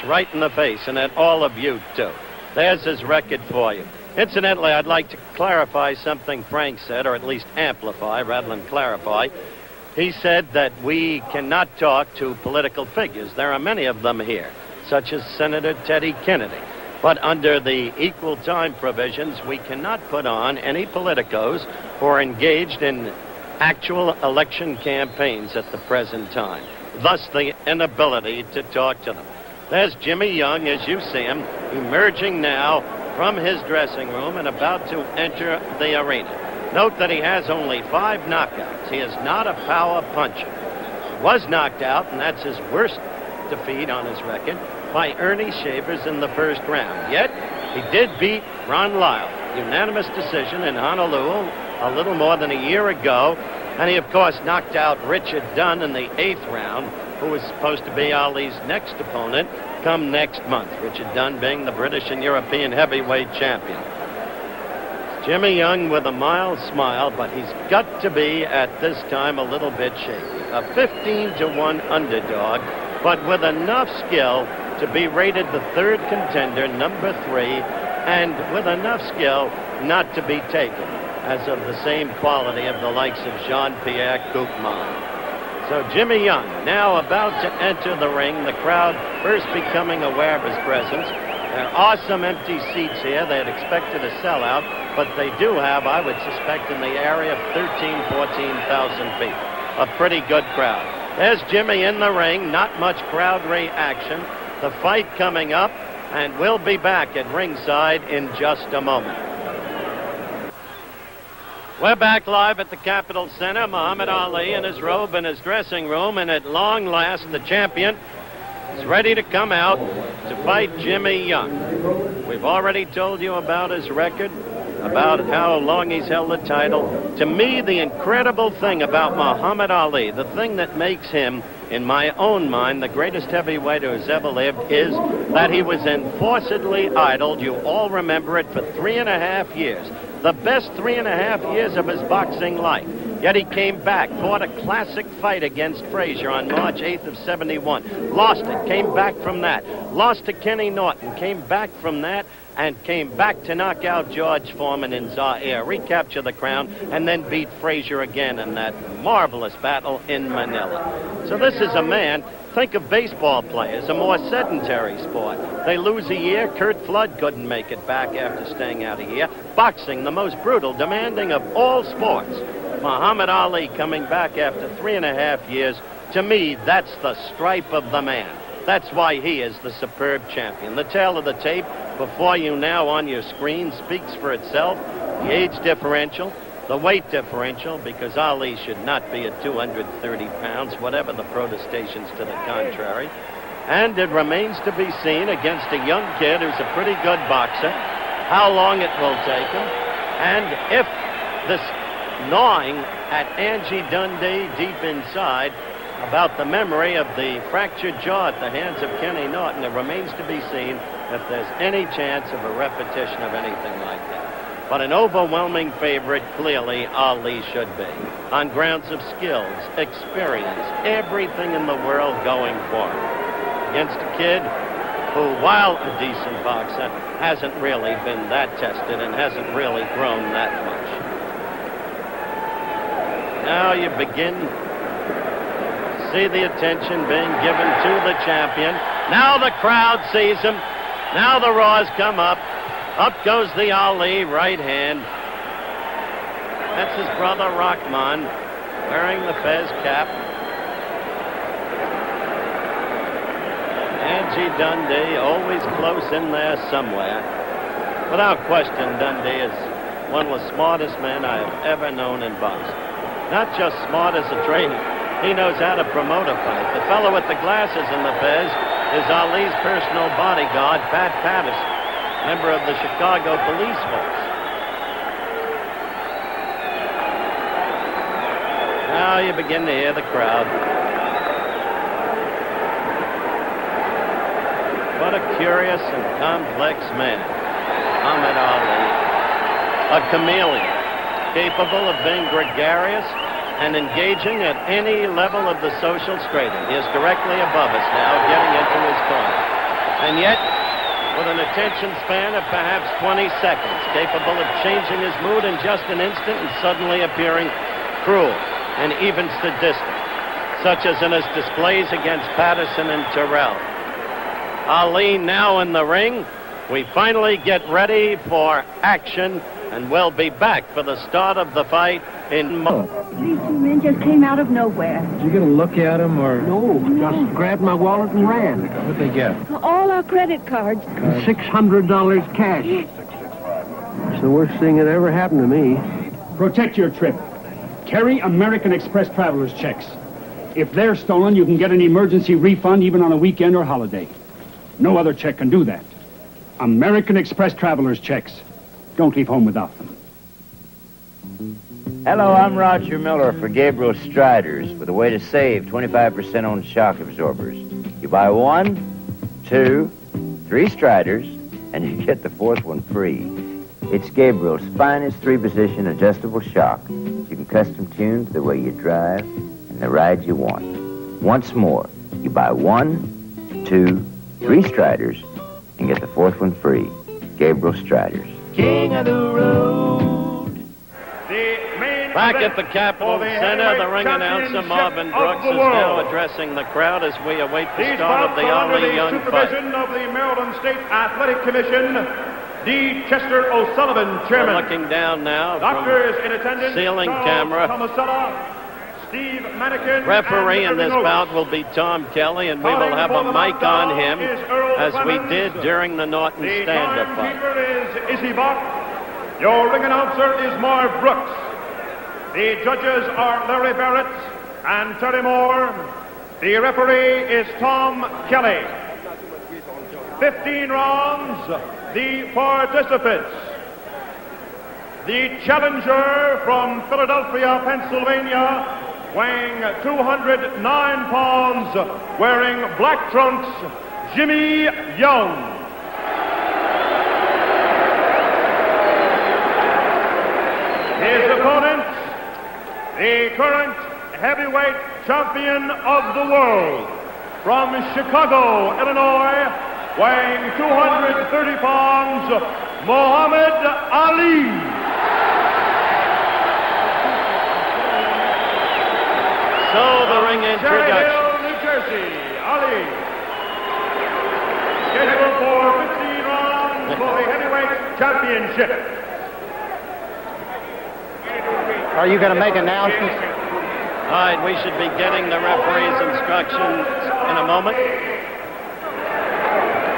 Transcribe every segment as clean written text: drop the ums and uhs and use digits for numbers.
right in the face, and at all of you, too. There's his record for you. Incidentally, I'd like to clarify something Frank said, or at least amplify rather than clarify. He said that we cannot talk to political figures. There are many of them here, such as Senator Teddy Kennedy. But under the equal time provisions, we cannot put on any politicos who are engaged in actual election campaigns at the present time. Thus, the inability to talk to them. There's Jimmy Young, as you see him, emerging now from his dressing room and about to enter the arena. Note that he has only 5 knockouts. He is not a power puncher. He was knocked out, and that's his worst defeat on his record, by Ernie Shavers in the first round. Yet, he did beat Ron Lyle, unanimous decision in Honolulu a little more than a year ago. And he, of course, knocked out Richard Dunn in the 8th round, who was supposed to be Ali's next opponent come next month. Richard Dunn being the British and European heavyweight champion. Jimmy Young with a mild smile, but he's got to be, at this time, a little bit shaky. A 15-1 underdog, but with enough skill to be rated the 3rd contender, number 3, and with enough skill not to be taken as of the same quality of the likes of Jean-Pierre Koopman. So Jimmy Young now about to enter the ring, the crowd first becoming aware of his presence. There are some empty seats here. They had expected a sellout, but they do have, I would suspect, in the area of 13,000, 14,000 people. A pretty good crowd. There's Jimmy in the ring, not much crowd reaction. The fight coming up, and we'll be back at ringside in just a moment. We're back live at the Capitol Center. Muhammad Ali in his robe in his dressing room, and at long last, the champion is ready to come out to fight Jimmy Young. We've already told you about his record, about how long he's held the title. To me, the incredible thing about Muhammad Ali, the thing that makes him, in my own mind, the greatest heavyweight who has ever lived, is that he was enforcedly idled. You all remember it, for 3.5 years. The best 3.5 years of his boxing life. Yet he came back, fought a classic fight against Frazier on March 8th of 71. Lost it, came back from that. Lost to Kenny Norton, came back from that, and came back to knock out George Foreman in Zaire, recapture the crown, and then beat Frazier again in that marvelous battle in Manila. So this is a man, think of baseball players, a more sedentary sport. They lose a year. Kurt Flood couldn't make it back after staying out a year. Boxing, the most brutal, demanding of all sports. Muhammad Ali coming back after 3.5 years. To me, that's the stripe of the man. That's why he is the superb champion. The tale of the tape before you now on your screen speaks for itself. The age differential, the weight differential, because Ali should not be at 230 pounds, whatever the protestations to the contrary. And it remains to be seen against a young kid who's a pretty good boxer, how long it will take him, and if this gnawing at Angie Dundee deep inside about the memory of the fractured jaw at the hands of Kenny Norton, it remains to be seen if there's any chance of a repetition of anything like that. But an overwhelming favorite, clearly, Ali should be. On grounds of skills, experience, everything in the world going for him. Against a kid who, while a decent boxer, hasn't really been that tested and hasn't really grown that much. Now you begin to see the attention being given to the champion. Now the crowd sees him. Now the roars come up. Up goes the Ali right hand. That's his brother Rahman wearing the fez cap. Angie Dundee always close in there somewhere. Without question, Dundee is one of the smartest men I have ever known in boxing. Not just smart as a trainer. He knows how to promote a fight. The fellow with the glasses and the fez is Ali's personal bodyguard, Pat Patterson, member of the Chicago police force. Now you begin to hear the crowd. What a curious and complex man, Muhammad Ali. A chameleon, capable of being gregarious and engaging at any level of the social stratum. He is directly above us now, getting into his corner. And yet, with an attention span of perhaps 20 seconds, capable of changing his mood in just an instant and suddenly appearing cruel and even sadistic, such as in his displays against Patterson and Terrell. Ali now in the ring. We finally get ready for action, and we'll be back for the start of the fight in These two men just came out of nowhere. Did you get a look at them, or? No, just grabbed my wallet and ran. What'd they get? All our credit cards. $600 cash. It's the worst thing that ever happened to me. Protect your trip. Carry American Express traveler's checks. If they're stolen, you can get an emergency refund even on a weekend or holiday. No other check can do that. American Express traveler's checks. Don't leave home without them. Hello, I'm Roger Miller for Gabriel Striders with a way to save 25% on shock absorbers. You buy 1, 2, 3 Striders, and you get the 4th one free. It's Gabriel's finest 3-position adjustable shock. You can custom tune to the way you drive and the ride you want. Once more, you buy 1, 2, 3 Striders, and get the 4th one free. Gabriel Striders. King of the road. Back at the Capitol Center, the ring announcer Marvin Brooks is now addressing the crowd as we await the start of the Ali Young fight. Supervision of the Maryland State Athletic Commission, D. Chester O'Sullivan, Chairman. We're looking down now Doctors from in attendance, ceiling Charles camera. Tomasella, Steve Manikin, Referee in and this Irving bout Oates. will be Tom Kelly, and we will have a mic on him as we did during the Norton The stand-up fight. timekeeper is Izzy Bach. Your ring announcer is Marv Brooks. The judges are Larry Barrett and Terry Moore. The referee is Tom Kelly. 15 rounds, the participants. The challenger from Philadelphia, Pennsylvania, weighing 209 pounds, wearing black trunks, Jimmy Young. His opponent, the current heavyweight champion of the world, from Chicago, Illinois, weighing 230 pounds, Muhammad Ali. So the ring introduction. New Jersey, Ali. Scheduled for 15 rounds for the heavyweight championship. Are you going to make announcements? All right, we should be getting the referee's instructions in a moment.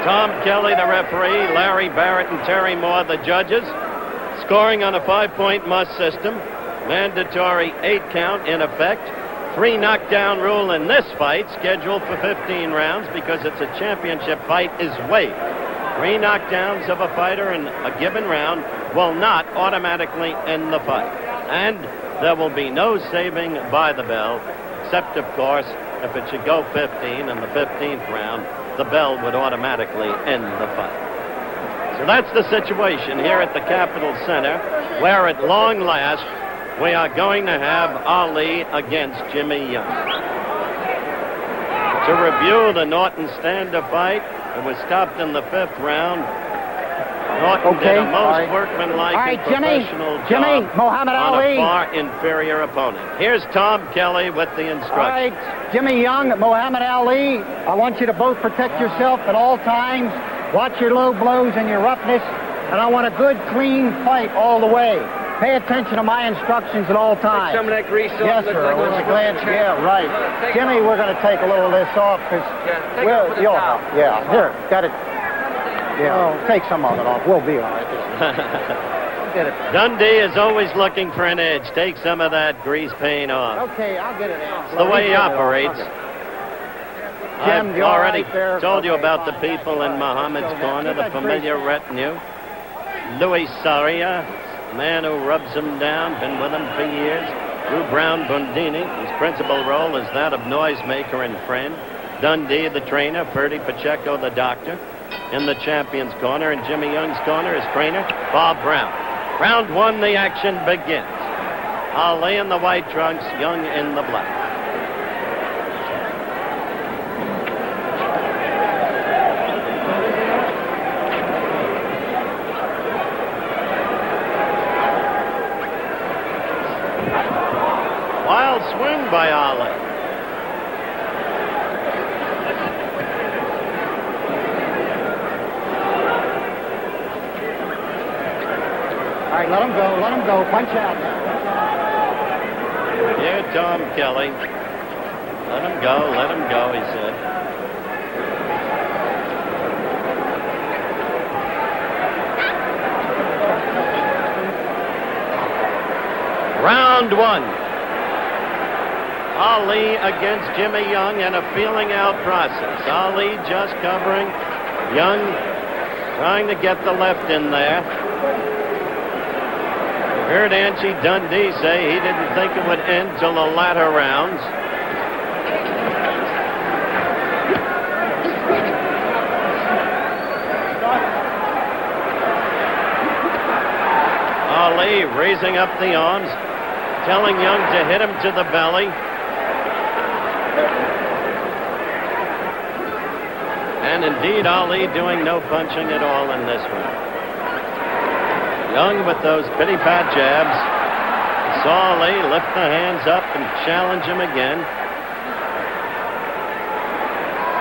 Tom Kelly, the referee, Larry Barrett and Terry Moore, the judges. Scoring on a 5-point must system. Mandatory 8 count in effect. 3 knockdown rule in this fight, scheduled for 15 rounds because it's a championship fight, is waived. 3 knockdowns of a fighter in a given round will not automatically end the fight. And there will be no saving by the bell, except, of course, if it should go 15 in the 15th round, the bell would automatically end the fight. So that's the situation here at the Capitol Center, where at long last, we are going to have Ali against Jimmy Young. To review the Norton stand-up fight, it was stopped in the 5th round. Norton did a most workmanlike and professional job Muhammad on Ali. a far inferior opponent. Here's Tom Kelly with the All instructions. right, Jimmy Young, Muhammad Ali, I want you to both protect yourself at all times. Watch your low blows and your roughness, and I want a good, clean fight all the way. Pay attention to my instructions at all times. Some of that grease off. Yes, sir. I was glad. Yeah, right. Jimmy, we're going to take a little of this off because yeah, here, got it. Yeah, take some of it off. We'll be all right. Get it. Dundee is always looking for an edge. Take some of that grease paint off. Okay, I'll get it in. It's the way he operates. I've Jim, already right there? told you Okay, about the fine. people in Muhammad's Okay. corner, the Get that familiar retinue. Louis Saria, man who rubs him down, been with him for years. Lou Brown Bundini, whose principal role is that of noisemaker and friend. Dundee, the trainer. Ferdy Pacheco, the doctor. In the champion's corner, in Jimmy Young's corner, his trainer, Bob Brown. Round 1, the action begins. Ali in the white trunks, Young in the black. right, let him go. Let him go. Punch out. Dear Tom Kelly. Let him go, he said. Round one. Ali against Jimmy Young in a feeling out process. Ali just covering. Young trying to get the left in there. Heard Angie Dundee say he didn't think it would end till the latter rounds. Ali raising up the arms, telling Young to hit him to the belly. And indeed, Ali doing no punching at all in this one. Young with those pity-pat jabs. Saw Ali lift the hands up and challenge him again.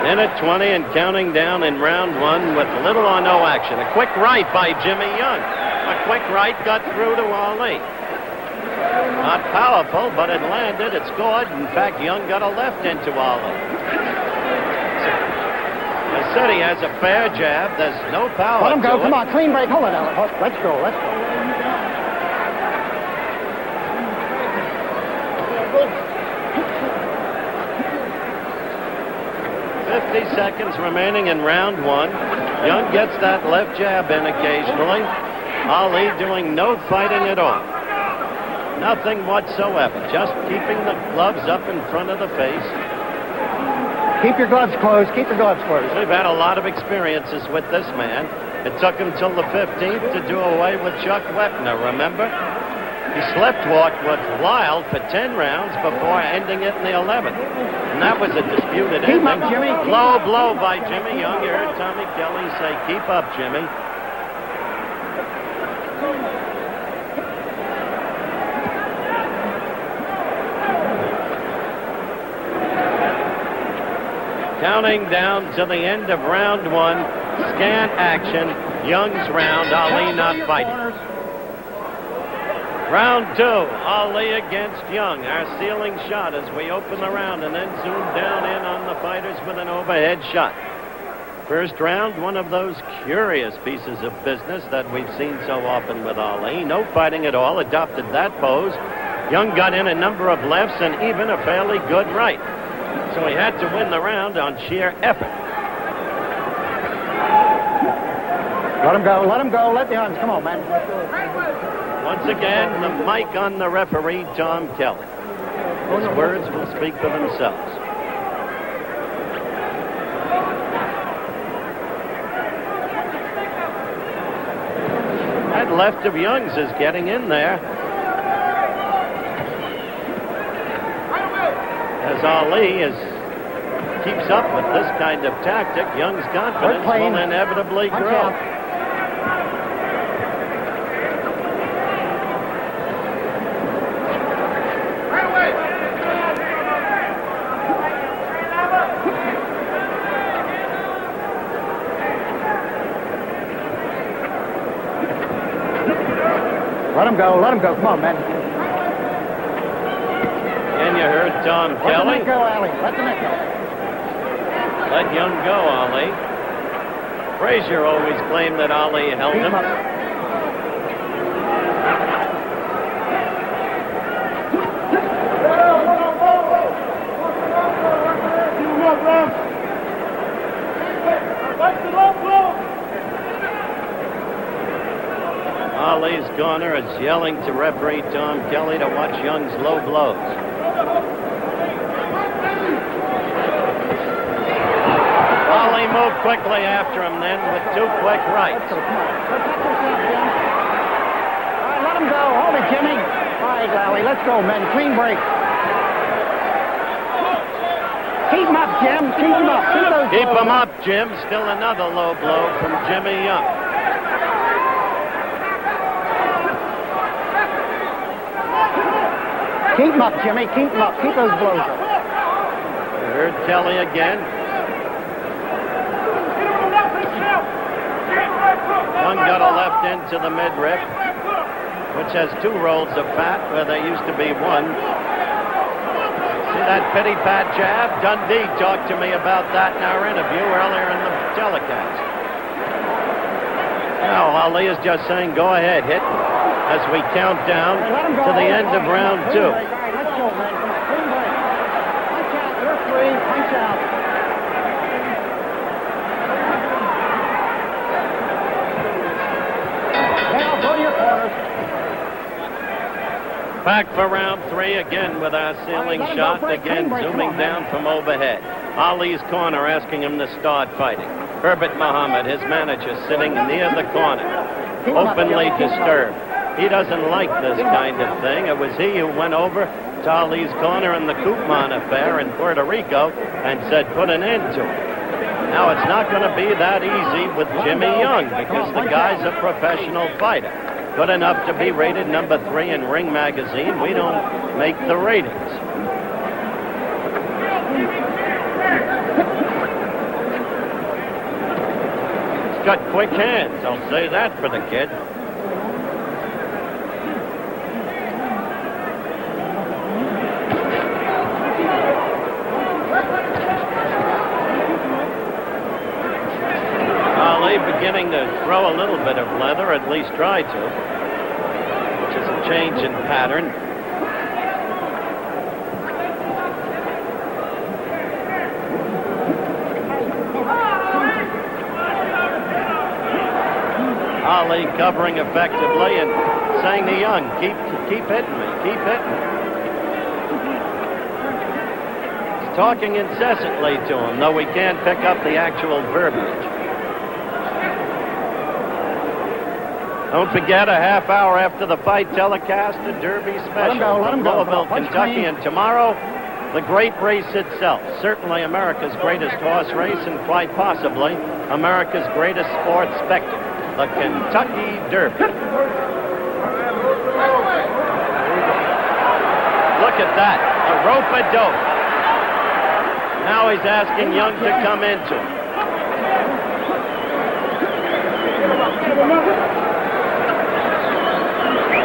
In at 20 and counting down in round one with little or no action. A quick right by Jimmy Young. A quick right got through to Ali. Not powerful, but it landed. It scored. In fact, Young got a left into Ali. I said he has a fair jab. There's no power. Let him go. To Come it. on, clean break. Hold it, Alex. Let's go. Let's go. 50 seconds remaining in round one. Young gets that left jab in occasionally. Ali doing no fighting at all. Nothing whatsoever. Just keeping the gloves up in front of the face. Keep your gloves closed. Keep your gloves closed. We've had a lot of experiences with this man. It took him till the 15th to do away with Chuck Wepner, remember? He slept-walked with Lyle for 10 rounds before ending it in the 11th. And that was a disputed Keep ending. up, Jimmy. Low blow by Jimmy Young. You heard Tommy Kelly say, keep up, Jimmy. Counting down to the end of round one. Scan action. Young's round. Ali not fighting. Round two. Ali against Young. Our ceiling shot as we open the round and then zoom down in on the fighters with an overhead shot. First round, one of those curious pieces of business that we've seen so often with Ali. No fighting at all. Adopted that pose. Young got in a number of lefts and even a fairly good right. So he had to win the round on sheer effort. Let him go. Let him go. Let the arms. Come on, man. Once again, the mic on the referee, Tom Kelly. His words will speak for themselves. That left of Young's is getting in there. As Ali keeps up with this kind of tactic, Young's confidence will inevitably grow. Let him go. Let him go. Come on, man. And you heard Tom Let Kelly. the neck go, Ali. Let the neck go. Let Young go, Ali. Frazier always claimed that Ali held him. Ali's corner is yelling to referee Tom Kelly to watch Young's low blows. Ali moved quickly after him then with two quick rights. All right, let him go. Hold it, Jimmy. All right, Ali. Let's go, men. Clean break. Keep him up, Jim. Keep him up. Keep him up, Jim. Still another low blow from Jimmy Young. Keep him up, Jimmy. Keep him up. Keep those blows up. You heard Kelly again. Young got a left into the midriff. which has 2 rolls of fat where there used to be 1. See that pity pat jab? Dundee talked to me about that in our interview earlier in the telecast. Now Ali is just saying, go ahead, hit, as we count down to the end of round 2. All right, let's go, man. Come on, clean break. Punch out, you're free. Punch out. Now, go to your corners. Back for round 3 again with our ceiling shot, again zooming down from overhead. Ali's corner asking him to start fighting. Herbert Muhammad, his manager, sitting near the corner, openly disturbed. He doesn't like this kind of thing. It was he who went over to Ali's corner in the Koopman affair in Puerto Rico and said put an end to it. Now, it's not going to be that easy with Jimmy Young because the guy's a professional fighter. Good enough to be rated number 3 in Ring Magazine. We don't make the ratings. He's got quick hands. I'll say that for the kid. Ali beginning to throw a little bit of leather, at least try to, which is a change in pattern. Ali covering effectively and saying to Young, keep hitting me, keep hitting me. He's talking incessantly to him, though we can't pick up the actual verbiage. Don't forget, a half hour after the fight telecast, a Derby special from Louisville, Kentucky, and tomorrow, the great race itself. Certainly America's greatest horse race and quite possibly America's greatest sports spectacle, the Kentucky Derby. Look at that, a rope-a-dope. Now he's asking Young to come into him.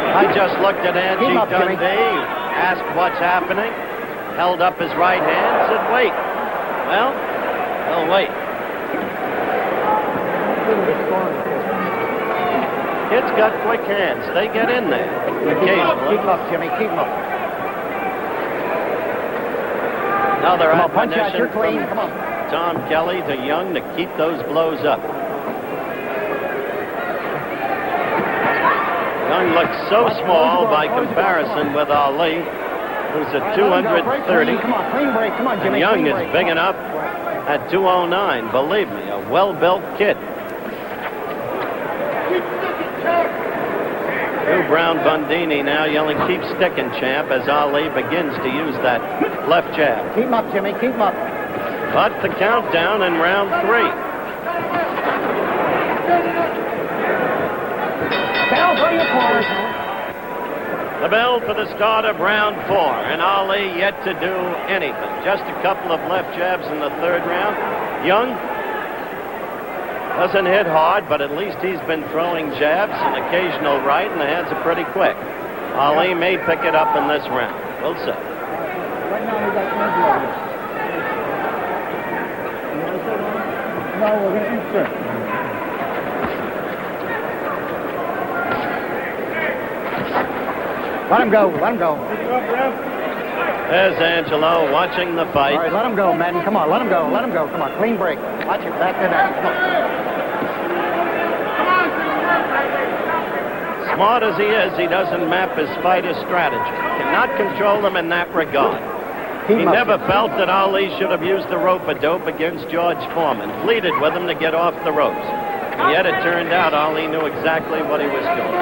I just looked at Angie Dundee, asked what's happening, held up his right hand, said, wait. Well, we'll wait. Kid's got quick hands. They get in there occasionally. Keep him up, Jimmy. Keep him up. Another Punch out. You're admonition clean. Come from on. Tom Kelly to Young to keep those blows up. Young looks so small by comparison with Ali, who's at 230. Come on, clean break. Come on, Jimmy. Young is big enough at 209. Believe me, a well-built kid. Hugh Brown Bundini now yelling, keep sticking, champ, as Ali begins to use that left jab. Keep him up, Jimmy. Keep him up. But the countdown in round 3. Bell for your corners. The bell for the start of round 4, and Ali yet to do anything. Just a couple of left jabs in the 3rd round. Young doesn't hit hard, but at least he's been throwing jabs, an occasional right, and the hands are pretty quick. Ali may pick it up in this round. We'll see. Right now we got Angie. No, we're going to insert. Let him go. Let him go. There's Angelo watching the fight. All right, let him go, Madden. Come on, let him go. Let him go. Come on, clean break. Watch it. Back to that. Smart as he is, he doesn't map his fighter's strategy. Cannot control him in that regard. He never felt that Ali should have used the rope-a-dope against George Foreman. Pleaded with him to get off the ropes. And yet it turned out Ali knew exactly what he was doing.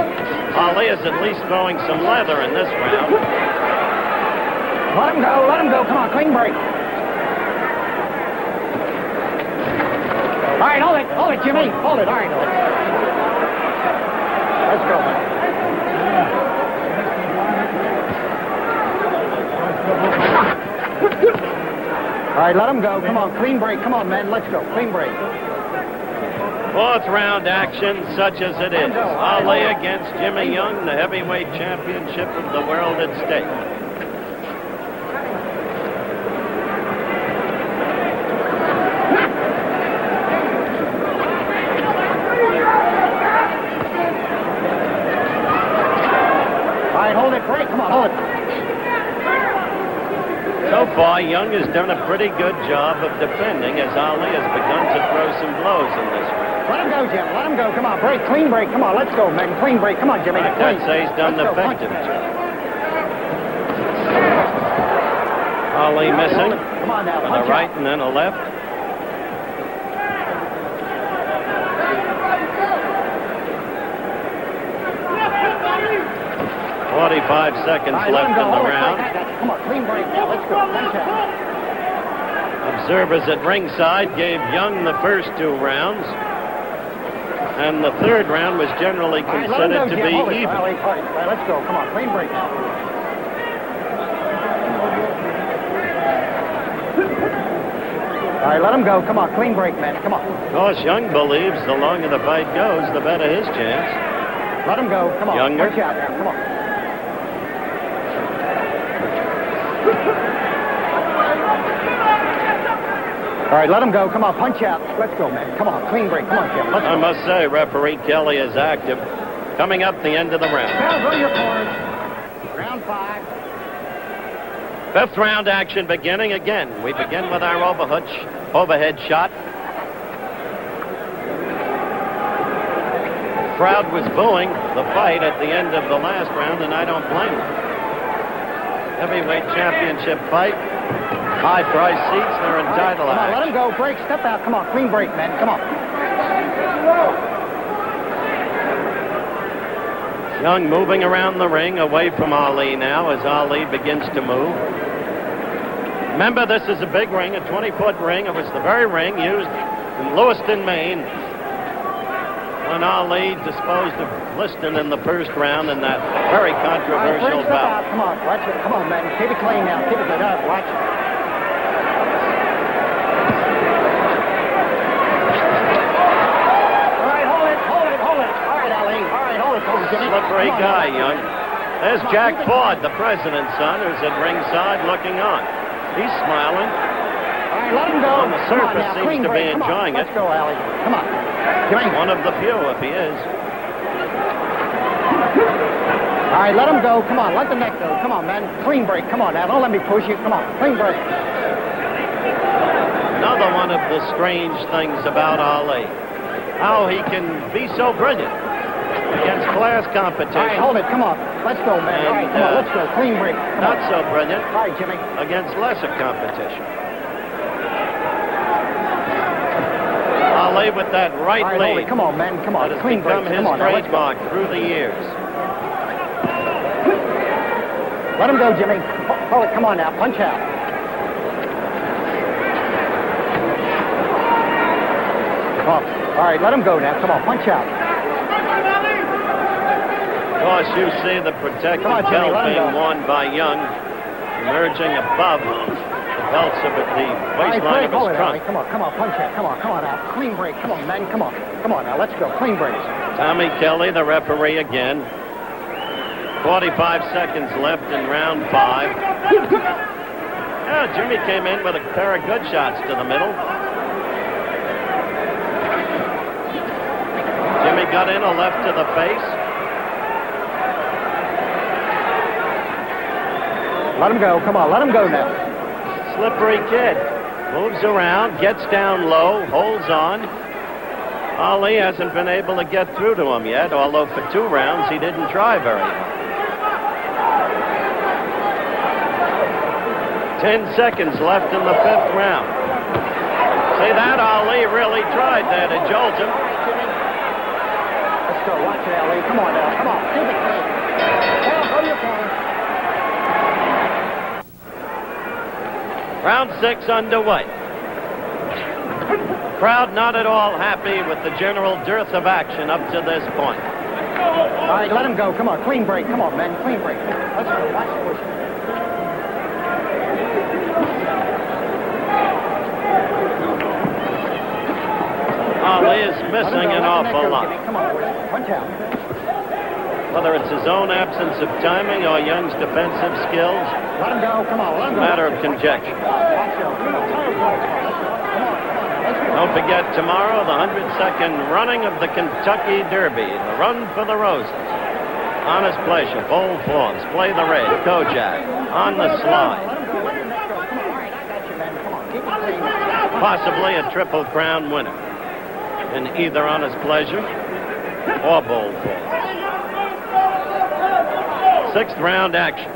Ali is at least throwing some leather in this round. Let him go. Let him go. Come on, clean break. All right, hold it. Hold it, Jimmy. Hold it. All right, hold it. Let's go, man. All right, let him go. Come on, clean break. Come on, man. Let's go. Clean break. Fourth round action, such as it is. Ali against Jimmy Young, the heavyweight championship of the world at stake. All right, hold it, break. Come on, hold it. So far, Young has done a pretty good job of defending as Ali has begun to throw some blows in this round. Let him go, Jim. Let him go. Come on, break. Clean break. Come on, let's go, man. Clean break. Come on, Jimmy. I can't say he's done an Let's go. effective Punch. job. Ali missing Come on now. with Punch a right out. and then a left. "45 seconds All right, let him left go. in the Hold it, round. break. I got you. Come on, clean break now. Let's go. Punch out. Observers at ringside gave Young the first 2 rounds, and the third round was generally All right, let him considered go, to Jim. be Hold it. even. All right, let's go. Come on, clean break now. All right, let him go. Come on, clean break, man. Come on. Of course, Young believes the longer the fight goes, the better his chance. Let him go. Come on. Younger. Punch out now. Come on. All right, let him go. Come on, punch out. Let's go, man. Come on, clean break. Come on, Jim. Let's I go. must say, referee Kelly is active. Coming up the end of the round. Now go to your corners. Round 5. Fifth round action beginning again. We begin with our overhead shot. Crowd was booing the fight at the end of the last round, and I don't blame them. Heavyweight championship fight. High price seats, they're in title Come on, let action. him go. Break. Step out. Come on, clean break, man. Come on. Young moving around the ring away from Ali now as Ali begins to move. Remember, this is a big ring, a 20-foot ring. It was the very ring used in Lewiston, Maine, when Ali disposed of Liston in the first round in that very All right, controversial break, step bout. out. Come on, watch it. Come on, man. Keep it clean now. Keep it good. Up. Watch it. All right, hold it. Hold it. Hold it. All right, Ali. All right, hold it. Hold it, Jimmy. Slippery Come on, guy, now. Young. There's Jack Ford, the president's son, who's at ringside looking on. He's smiling. All right, let him go. On the Come on surface, now, seems clean to be break. Come on. enjoying it. Let's go, Ali. Come on. Jimmy. One of the few, if he is. All right, let him go. Come on, let the neck go. Come on, man. Clean break. Come on now. Don't let me push you. Come on. Clean break. Another one of the strange things about Ali. How he can be so brilliant against class All right, competition. hold it. Come on. Let's go, man. All right, come on. Let's go. Clean break. Come Not on. so brilliant All right, Jimmy. against lesser competition. Ali with that right All right, hold lead it. Come on, man. Come on. that has Clean break. become his Come on now. Let's go. trademark through the years. Let him go, Jimmy. Hold it. Come on now. Punch out. Come on. All right, let him go now. Come on. Punch out. Of course, you see the protective Come on, Jimmy, belt let him being go. worn by Young, emerging above the belts of the All right, waistline break. of Hold his it, Ali. trunk. Come on. Come on. Punch out. Come on. Come on now. Clean break. Come on, man. Come on. Come on now. Let's go. Clean breaks. Tommy Kelly, the referee again. 45 seconds left in round 5. Yeah, Jimmy came in with a pair of good shots to the middle. Jimmy got in a left to the face. Let him go. Come on. Let him go now. Slippery kid. Moves around, gets down low, holds on. Ali hasn't been able to get through to him yet, although for 2 rounds he didn't try very hard. 10 seconds left in the 5th round. See that? Ali really tried there to jolt him. Let's go. Watch it, Ali. Come on now. Come on. Keep it clean. Well, go to your corner. Round 6 underway. Crowd not at all happy with the general dearth of action up to this point. All right, let him go. Come on. Clean break. Come on, man. Clean break. Let's go. Watch the push. Ali is missing an awful lot. Come on, punch out. Whether it's his own absence of timing or Young's defensive skills, Let him go. Come on, let him a go. matter of conjecture. Don't forget, tomorrow, the 102nd running of the Kentucky Derby, the Run for the Roses. Honest Pleasure, Bold Forms, Play the Red, Kojak, On the Slide. Possibly a Triple Crown winner in either Honest Pleasure or Bold Forms. Sixth round action.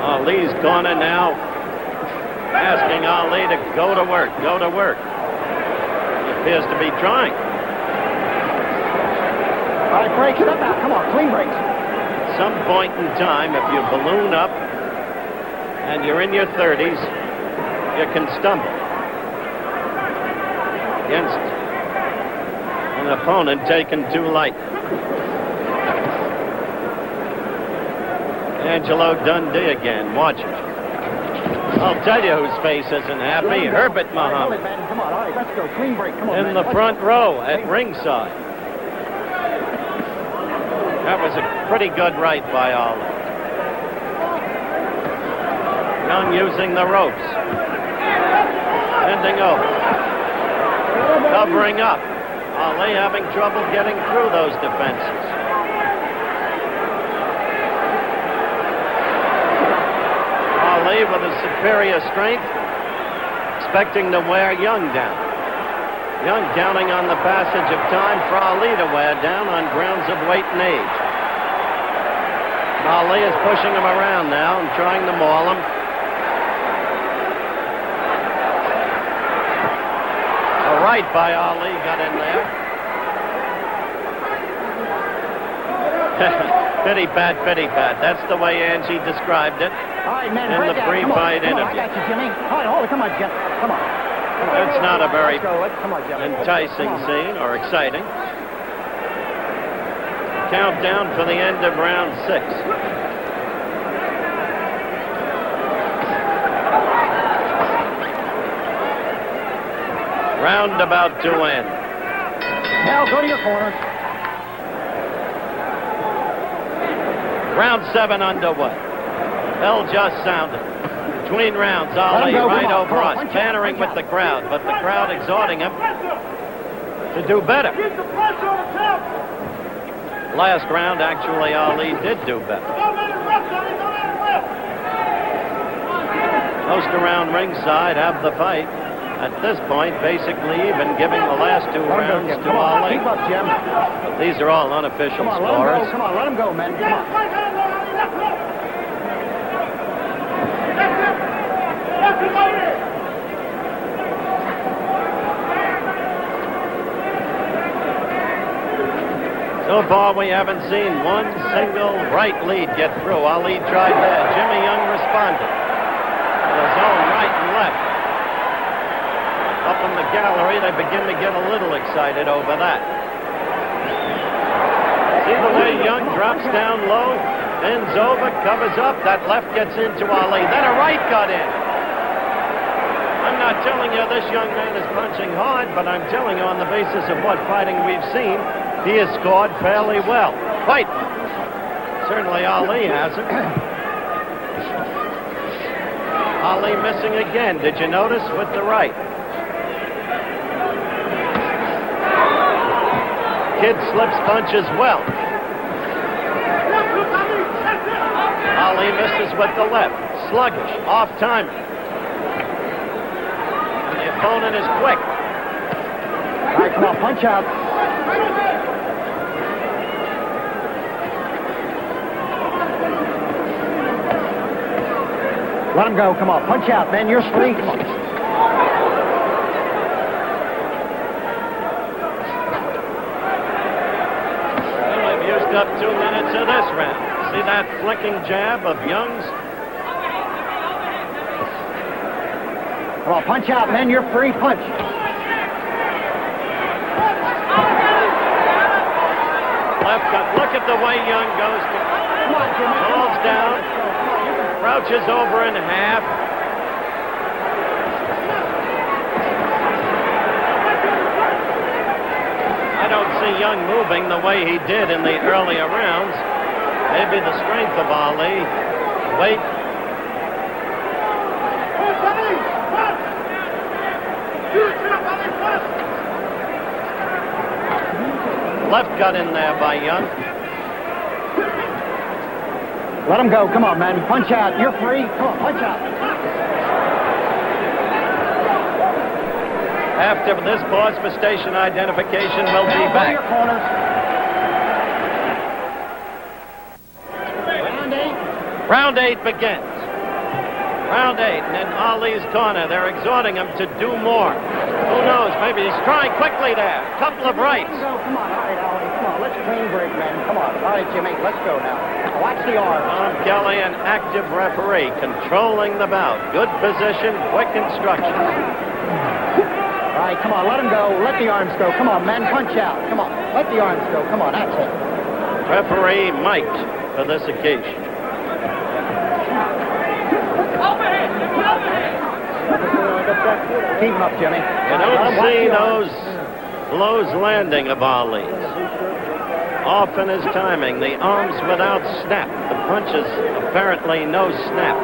Ali's corner now asking Ali to go to work, go to work. He appears to be trying. All right, breaks it up now. Come on, clean breaks. At some point in time, if you balloon up and you're in your 30s, you can stumble against an opponent taken too light. Angelo Dundee again, watch it. I'll tell you whose face isn't happy, Herbert Muhammad. Come on, all right, let's go. Clean break. Come on, In the front row at ringside. That was a pretty good right by Ali. Young using the ropes. Bending over. Covering up. Ali having trouble getting through those defenses. Ali with a superior strength, expecting to wear Young down. Young counting on the passage of time for Ali to wear down on grounds of weight and age. Ali is pushing him around now and trying to maul him. A right by Ali got in there. Pity pat. That's the way Angie described it. All right, man, in the pre-fight interview. I got you, Jimmy. All right, hold it. Come on, Jim. Come on. It's not a very Come on, Jimmy. enticing scene or exciting. Countdown for the end of round 6. Round about to end. Now go to your corner. Round 7 underway. Bell just sounded. Between rounds, Ali right over us, bantering with the crowd, but the crowd exhorting him to do better. Last round, actually, Ali did do better. Most around ringside have the fight. At this point, basically even, giving the last 2 rounds to Ali. Keep up, Jim. But these are all unofficial Come on, scores. let him go, man. Come on. So far, we haven't seen one single right lead get through. Ali tried that. Jimmy Young responded with his own right and left. Up in the gallery, they begin to get a little excited over that. See the way Young drops down low, bends over, covers up. That left gets into Ali. Then a right got in. I'm not telling you this young man is punching hard, but I'm telling you on the basis of what fighting we've seen, he has scored fairly well. Fight! Certainly Ali hasn't. Ali missing again. Did you notice with the right? Kid slips punches well. Ali misses with the left. Sluggish, off-timer. And the opponent is quick. All right, come on, punch out. Let him go. Come on, punch out, man. You're free. Come on. Well, we've used up 2 minutes of this round. See that flicking jab of Young's? Come on, punch out, man. You're free. Punch. Left cut. Look at the way Young goes to. Falls down. Crouches over in half. Young moving the way he did in the earlier rounds. Maybe the strength of Ali. Weight. Left got in there by Young. Let him go. Come on, man. Punch out. You're free. Come on, punch out. After this pause for station identification, we'll be back. Your corners. Round 8. Round 8 begins. Round 8, and in Ali's corner, they're exhorting him to do more. Who knows? Maybe he's trying quickly there. Couple of rights. Come on. All right, Ali. Come on. Let's clean break, man. Come on. All right, Jimmy. Let's go now. Watch the arms. Tom Kelly, an active referee, controlling the bout. Good position, quick instructions. All right, come on. Let him go. Let the arms go. Come on, man. Punch out. Come on. Let the arms go. Come on. That's it. Referee mic'd for this occasion. Keep him up, Jimmy. You don't see those blows landing of Ali's. Off in his timing. The arms without snap. The punches apparently no snap.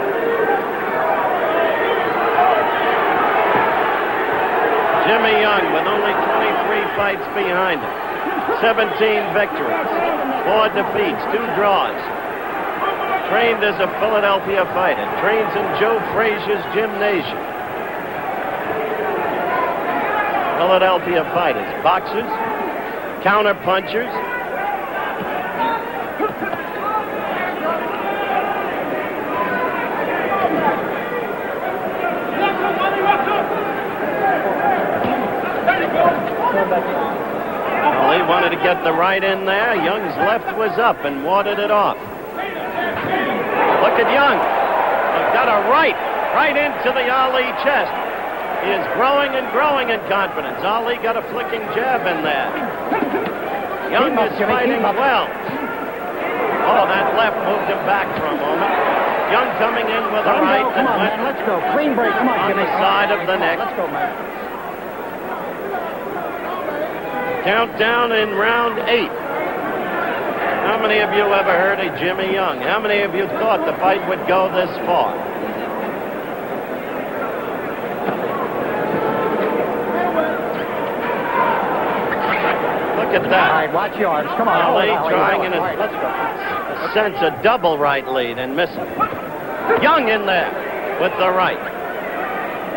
Jimmy Young with only 23 fights behind him. 17 victories. 4 defeats. 2 draws. Trained as a Philadelphia fighter. Trains in Joe Frazier's gymnasium. Philadelphia fighters. Boxers. Counter punchers. Well, he wanted to get the right in there. Young's left was up and warded it off. Look at Young. He's got a right into the Ali chest. He is growing and growing in confidence. Ali got a flicking jab in there. Young is fighting well. Oh, that left moved him back for a moment. Young coming in with a right. Come on, man. Let's go. Clean break. Come on, on Jimmy. the side of the neck. Let's go, man. Countdown in round 8. How many of you ever heard of Jimmy Young? How many of you thought the fight would go this far? Look at that. All right, watch your arms. Come on. Ali trying in All right, let's go. a sense a double right lead and missing. Young in there with the right.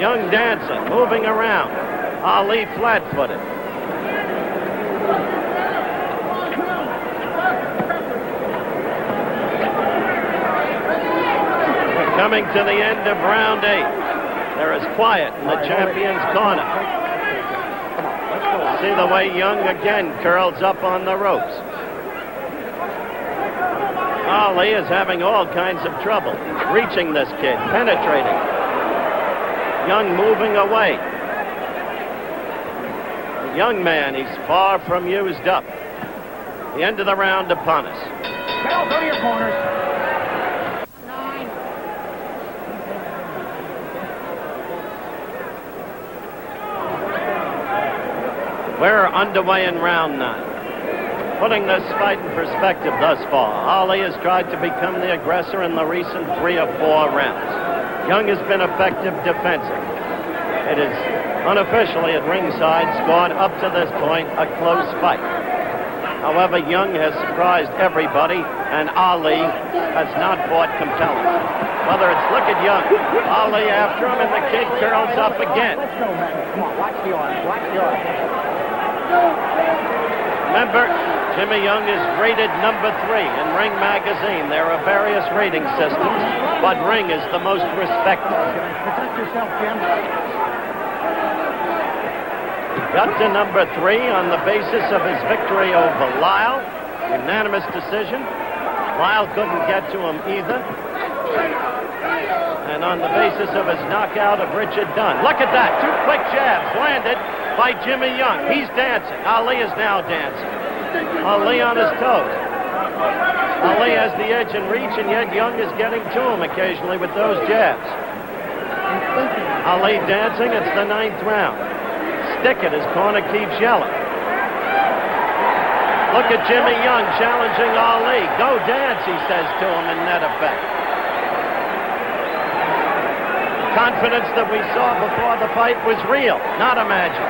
Young dancing, moving around. Ali flat-footed. Coming to the end of round 8. There is quiet in the champion's corner. See the way Young again curls up on the ropes. Ali is having all kinds of trouble reaching this kid, penetrating. Young moving away. The young man, he's far from used up. The end of the round upon us. Go to your corners. We're underway in round 9. Putting this fight in perspective thus far, Ali has tried to become the aggressor in the recent 3 or 4 rounds. Young has been effective defensive. It is unofficially at ringside scored up to this point a close fight. However, Young has surprised everybody, and Ali has not fought compelling. Whether it's look at Young, Ali after him, and the kid curls up again. Let's go, man. Come on, watch the arms. Watch the arms. Remember, Jimmy Young is rated number 3 in Ring Magazine. There are various rating systems, but Ring is the most respected. Protect yourself, Jim. Got to number 3 on the basis of his victory over Lyle. Unanimous decision. Lyle couldn't get to him either. And on the basis of his knockout of Richard Dunn. Look at that. 2 quick jabs landed by Jimmy Young. He's dancing. Ali is now dancing. Ali on his toes. Ali has the edge and reach, and yet Young is getting to him occasionally with those jabs. Ali dancing. It's the 9th round. Stick it. His corner keeps yelling. 2 quick jabs landed by Jimmy Young. He's dancing. Ali is now dancing. Ali on his toes. Ali has the edge and reach, and yet Young is getting to him occasionally with those jabs. Ali dancing. It's the 9th round. Stick it. His corner keeps yelling. Look at Jimmy Young challenging Ali. Go dance, he says to him in net effect. Confidence that we saw before the fight was real, not imagined.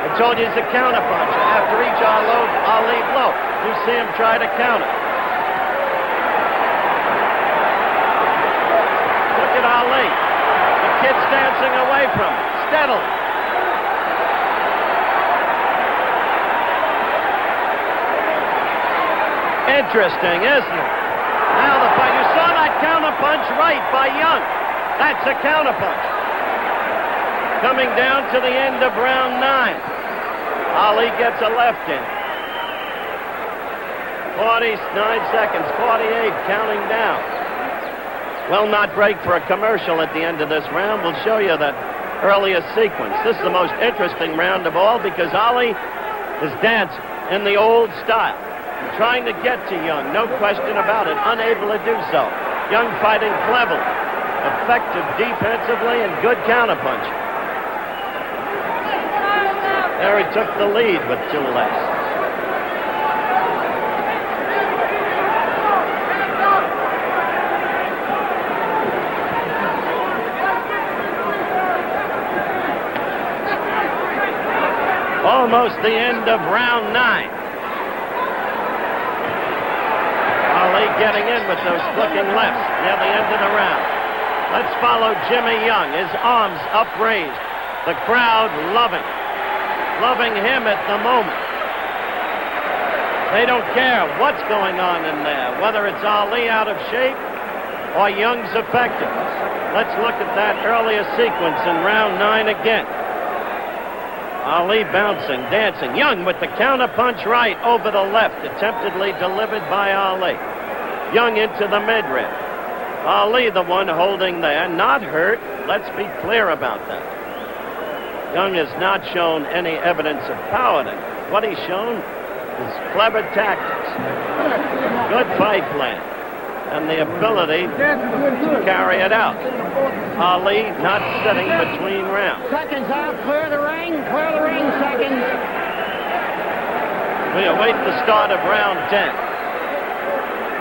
I told you it's a counterpunch. After each Ali blow, you see him try to counter. Look at Ali. The kid's dancing away from him, steadily. Interesting, isn't it? Now the fight. You saw that counterpunch right by Young. That's a counterpunch. Coming down to the end of round 9. Ali gets a left in. 49 seconds, 48, counting down. Will not break for a commercial at the end of this round. We'll show you that earliest sequence. This is the most interesting round of all because Ali is dancing in the old style. Trying to get to Young, no question about it. Unable to do so. Young fighting cleverly. Effective defensively and good counterpunch. There he took the lead with 2 less. Almost the end of round 9. Ali getting in with those flicking lefts near the end of the round. Let's follow Jimmy Young, his arms upraised. The crowd loving him at the moment. They don't care what's going on in there, whether it's Ali out of shape or Young's effectiveness. Let's look at that earlier sequence in round 9 again. Ali bouncing, dancing. Young with the counterpunch right over the left, attemptedly delivered by Ali. Young into the midrib. Ali the one holding there, not hurt. Let's be clear about that. Young has not shown any evidence of pounding. What he's shown is clever tactics, good fight plan, and the ability to carry it out. Ali not sitting between rounds. Seconds out, clear the ring, seconds. We await the start of round 10.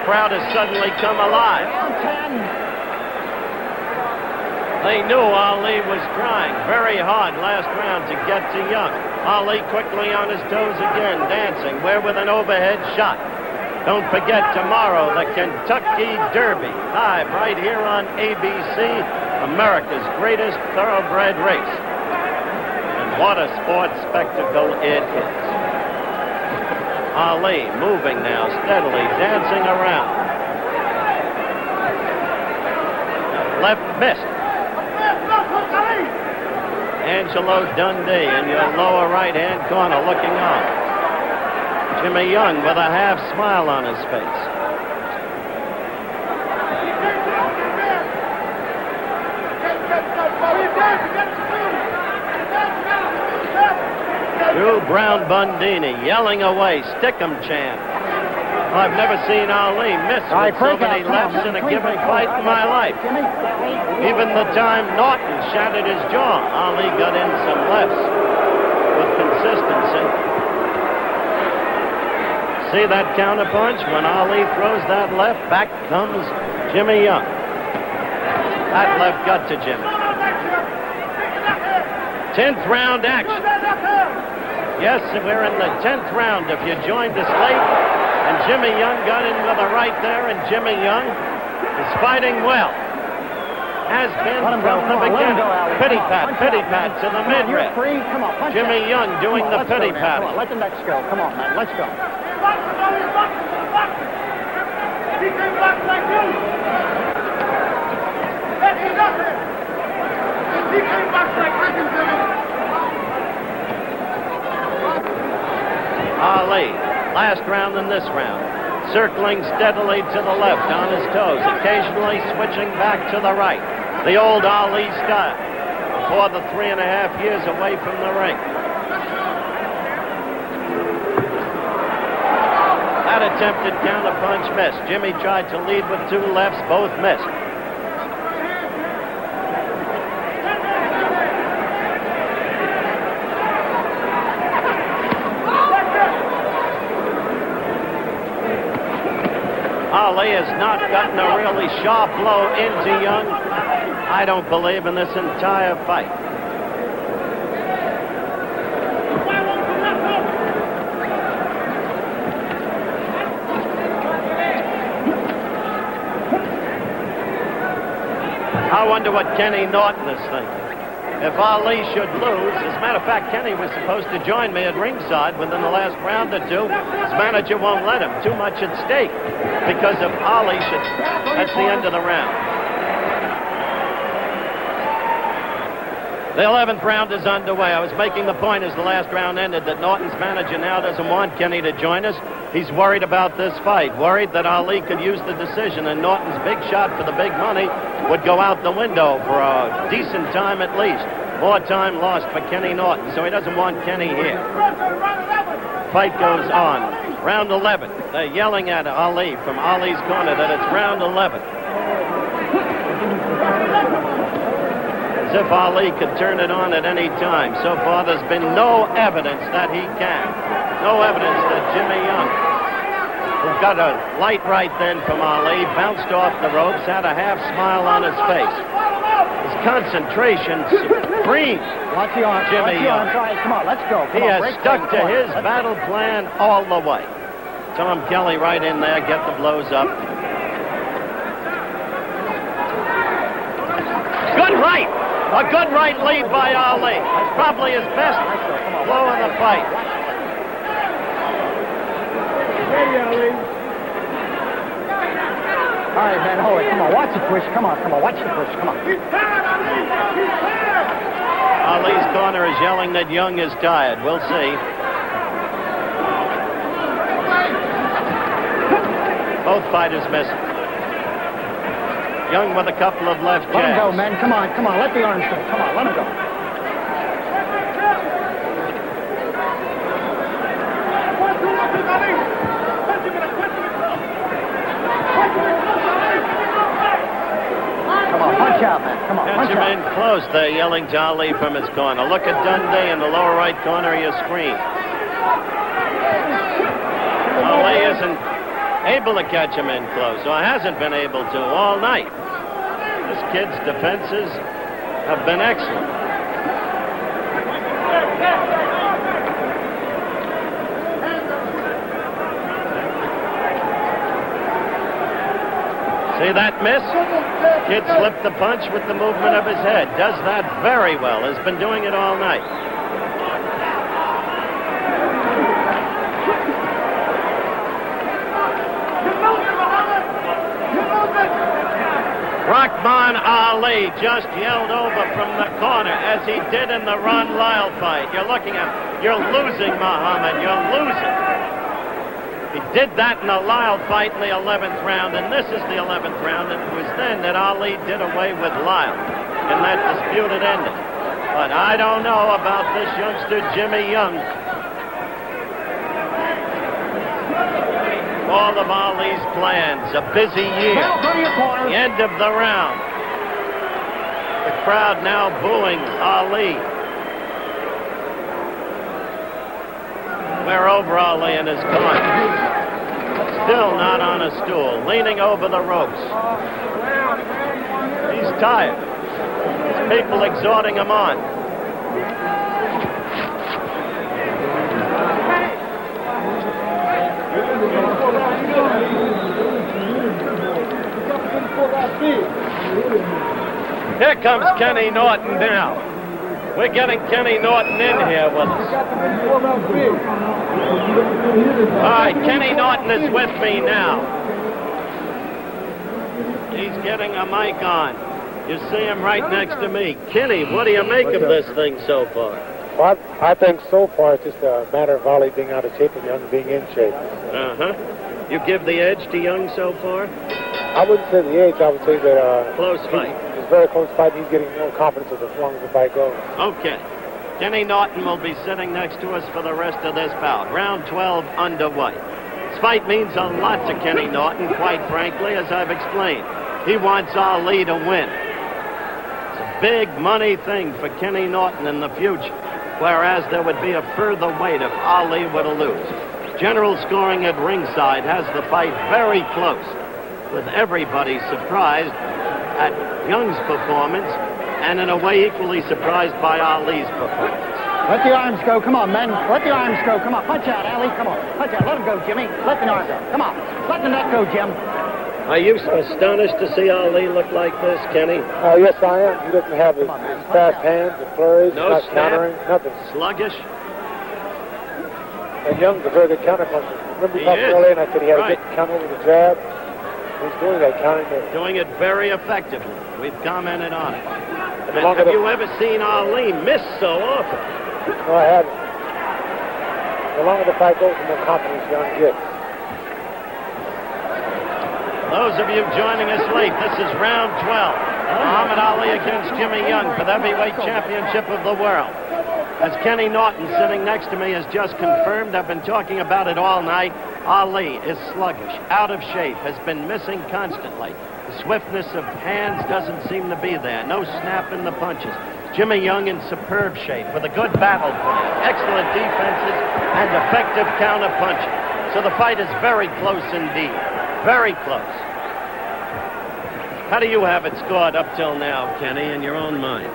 Crowd has suddenly come alive. Round 10. They knew Ali was trying very hard last round to get to Young. Ali quickly on his toes again, dancing. We're with an overhead shot. Don't forget tomorrow, the Kentucky Derby, live right here on ABC, America's greatest thoroughbred race. And what a sports spectacle it is. Ali moving now, steadily dancing around. Left missed. Angelo Dundee in your lower right-hand corner looking on. Jimmy Young with a half smile on his face. Drew Brown Bundini yelling away, stick 'em chant. I've never seen Ali miss with so many lefts in a given fight in my life. Even the time Norton shattered his jaw, Ali got in some lefts with consistency. See that counterpunch? When Ali throws that left, back comes Jimmy Young. That left got to Jimmy. 10th round action. Yes, we're in the 10th round if you joined us late. And Jimmy Young got in with a right there, and Jimmy Young is fighting well. Has been from the beginning. Pity pat to the midrib. Jimmy Young doing the pity pat. Let the next go. Come on, man. Let's go. He came back like you. He came back like I can do it. Ali, last round and this round, circling steadily to the left on his toes, occasionally switching back to the right. The old Ali style before the 3.5 years away from the ring. That attempted counterpunch missed. Jimmy tried to lead with 2 lefts, both missed. Ali has not gotten a really sharp blow into Young, I don't believe, in this entire fight. I wonder what Kenny Norton is thinking. If Ali should lose, as a matter of fact, Kenny was supposed to join me at ringside within the last round or two. His manager won't let him. Too much at stake. Because if Ali should, that's the end of the round. The 11th round is underway. I was making the point as the last round ended that Norton's manager now doesn't want Kenny to join us. He's worried about this fight, worried that Ali could use the decision, and Norton's big shot for the big money would go out the window for a decent time at least. More time lost for Kenny Norton, so he doesn't want Kenny here. Fight goes on. Round 11. They're yelling at Ali from Ali's corner that it's round 11. As if Ali could turn it on at any time. So far, there's been no evidence that he can. No evidence that Jimmy Young, who got a light right then from Ali, bounced off the ropes, had a half smile on his face. His concentration supreme. Watch the arms. Jimmy Young. All right, come on, let's go. He has stuck to his battle plan all the way. Tom Kelly right in there, get the blows up. Good right. A good right lead by Ali. It's probably his best blow of the fight. All right, man, hold it. Come on, watch the push. Come on, watch the push. Come on. Ali's corner is yelling that Young is tired. We'll see. Both fighters missing. Young with a couple of left jabs. Let him go, man. Come on. Let the arms go. Come on, let him go. Come on, punch out, man. Come on, punch out. Catch him in close. They're yelling to Ali from his corner. Look at Dundee in the lower right corner of your screen. Ali isn't able to catch him in close, or hasn't been able to all night. This kid's defenses have been excellent. See that miss? Kid slipped the punch with the movement of his head. Does that very well. Has been doing it all night. Rahman Ali just yelled over from the corner as he did in the Ron Lyle fight. You're looking at, you're losing, Muhammad, you're losing. He did that in the Lyle fight in the 11th round, and this is the 11th round, and it was then that Ali did away with Lyle in that disputed ending. But I don't know about this youngster, Jimmy Young. All of Ali's plans, a busy year. The end of the round. The crowd now booing Ali. We're over Ali in his corner. Still not on a stool, leaning over the ropes. He's tired. There's people exhorting him on. Here comes Kenny Norton now. We're getting Kenny Norton in here with us. All right, Kenny Norton is with me now. He's getting a mic on. You see him right next to me. Kenny, what do you make of this thing so far? Well, I think so far it's just a matter of Ali being out of shape and Young being in shape. Uh-huh. You give the edge to Young so far? I wouldn't say the age. I would say that... Close fight. It's a very close fight. He's getting more confidence as long as the fight goes. Okay. Kenny Norton will be sitting next to us for the rest of this bout. Round 12 underway. This fight means a lot to Kenny Norton, quite frankly, as I've explained. He wants Ali to win. It's a big money thing for Kenny Norton in the future, whereas there would be a further weight if Ali were to lose. General scoring at ringside has the fight very close. with everybody surprised at Young's performance, and in a way equally surprised by Ali's performance. Let the arms go. Come on, men. Let the arms go. Come on. Punch out, Ali. Come on. Punch out. Let him go, Jimmy. Let the arm go. Come on. Let the neck go, Jim. Are you astonished to see Ali look like this, Kenny? Yes, I am. He doesn't have his fast hands, the flurries, No not snap. countering, nothing. Sluggish? And Young's a very good counterpuncher. Remember He we talked is. earlier and I said he had Right. a good counter with the jab? He's doing that countering there. Doing it very effectively. We've commented on it. And the And longer have the- you ever seen Ali miss so often? No, I haven't. The longer the fight goes, the more confidence Young gets. Those of you joining us late, this is round 12. Muhammad Ali against Jimmy Young for the heavyweight championship of the world. As Kenny Norton, sitting next to me, has just confirmed, I've been talking about it all night, Ali is sluggish, out of shape, has been missing constantly. The swiftness of hands doesn't seem to be there. No snap in the punches. Jimmy Young in superb shape with a good battle plan, excellent defenses, and effective counter punching. So the fight is very close indeed. Very close. How do you have it scored up till now, Kenny, in your own mind?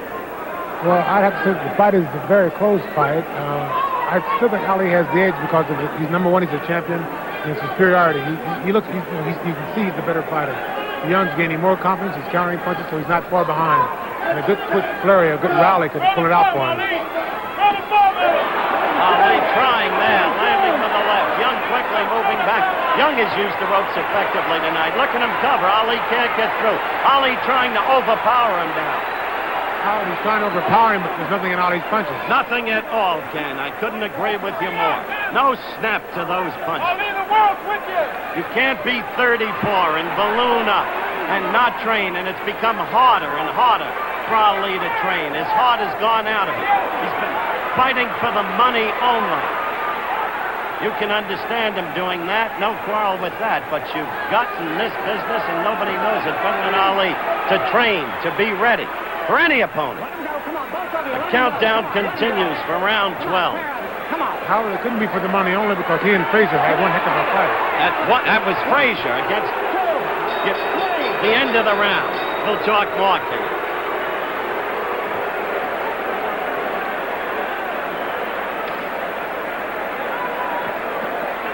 Well, I'd have to say the fight is a very close fight. I still think Ali has the edge because of it. He's number one. He's a champion. And his superiority. He looks. You can see he's the better fighter. Young's gaining more confidence. He's countering punches, so he's not far behind. And a good quick flurry, a good rally could pull it out for him. Ali trying there, landing with the left. Young quickly moving back. Young has used the ropes effectively tonight. Look at him cover. Ali can't get through. Ali trying to overpower him now. He's trying to overpower him, but there's nothing in Ali's punches. Nothing at all, Ken. I couldn't agree with you more. No snap to those punches. You can't be 34 and balloon up and not train, and it's become harder and harder for Ali to train. His heart has gone out of it. He's been fighting for the money only. You can understand him doing that, no quarrel with that, but you've got in this business, and nobody knows it better than Ali, to train, to be ready for any opponent. The countdown continues for round 12. However, it couldn't be for the money only because he and Frazier had one heck of a fight. That was Frazier against the end of the round. We'll talk more, Kenny.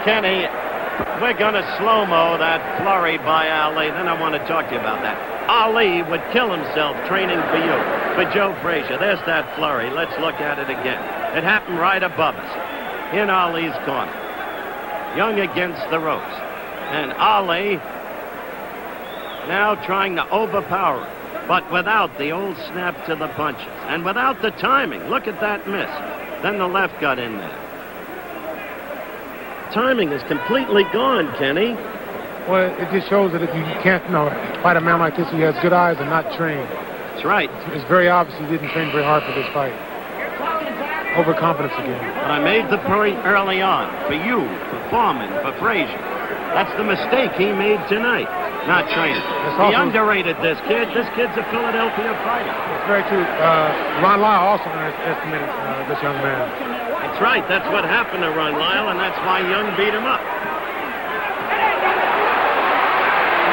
Kenny, we're going to slow-mo that flurry by Ali. Then I want to talk to you about that. Ali would kill himself training for you, for Joe Frazier. There's that flurry. Let's look at it again. It happened right above us, in Ali's corner. Young against the ropes. And Ali now trying to overpower him, but without the old snap to the punches. And without the timing. Look at that miss. Then the left got in there. Timing is completely gone, Kenny. Well, it just shows that if you can't, fight a man like this who has good eyes and not trained. That's right. It's very obvious he didn't train very hard for this fight. Overconfidence again. But I made the point early on, for you, for Foreman, for Frazier. That's the mistake he made tonight, not training. He underrated this kid. This kid's a Philadelphia fighter. It's very true. Ron Lyle also underestimated this young man. That's right. That's what happened to Ron Lyle, and that's why Young beat him up.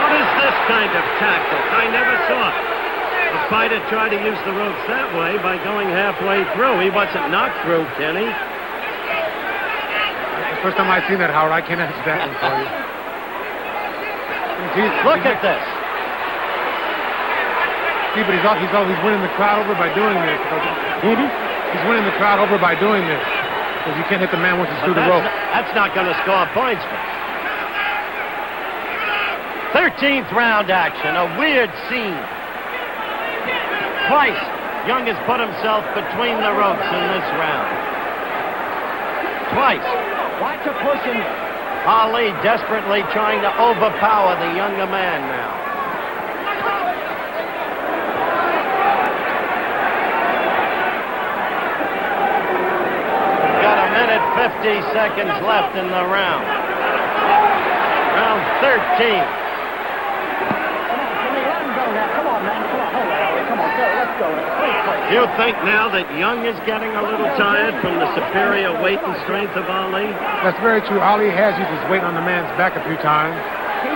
What is this kind of tactic? I never saw it. The fighter tried to use the ropes that way by going halfway through. He wasn't knocked through, Kenny. The first time I've seen that, Howard, I can't answer that one for you. Look at this. See, but he's winning the crowd over by doing this. He's winning the crowd over by doing this. Because you can't hit the man once he's through the rope. That's not going to score points for him. 13th round action, a weird scene. Twice, Young has put himself between the ropes in this round. Twice. Watch a pushing. Ali desperately trying to overpower the younger man now. We've got a minute 50 seconds left in the round. Round 13. Do you think now that Young is getting a little tired from the superior weight and strength of Ali? That's very true. Ali has used his weight on the man's back a few times.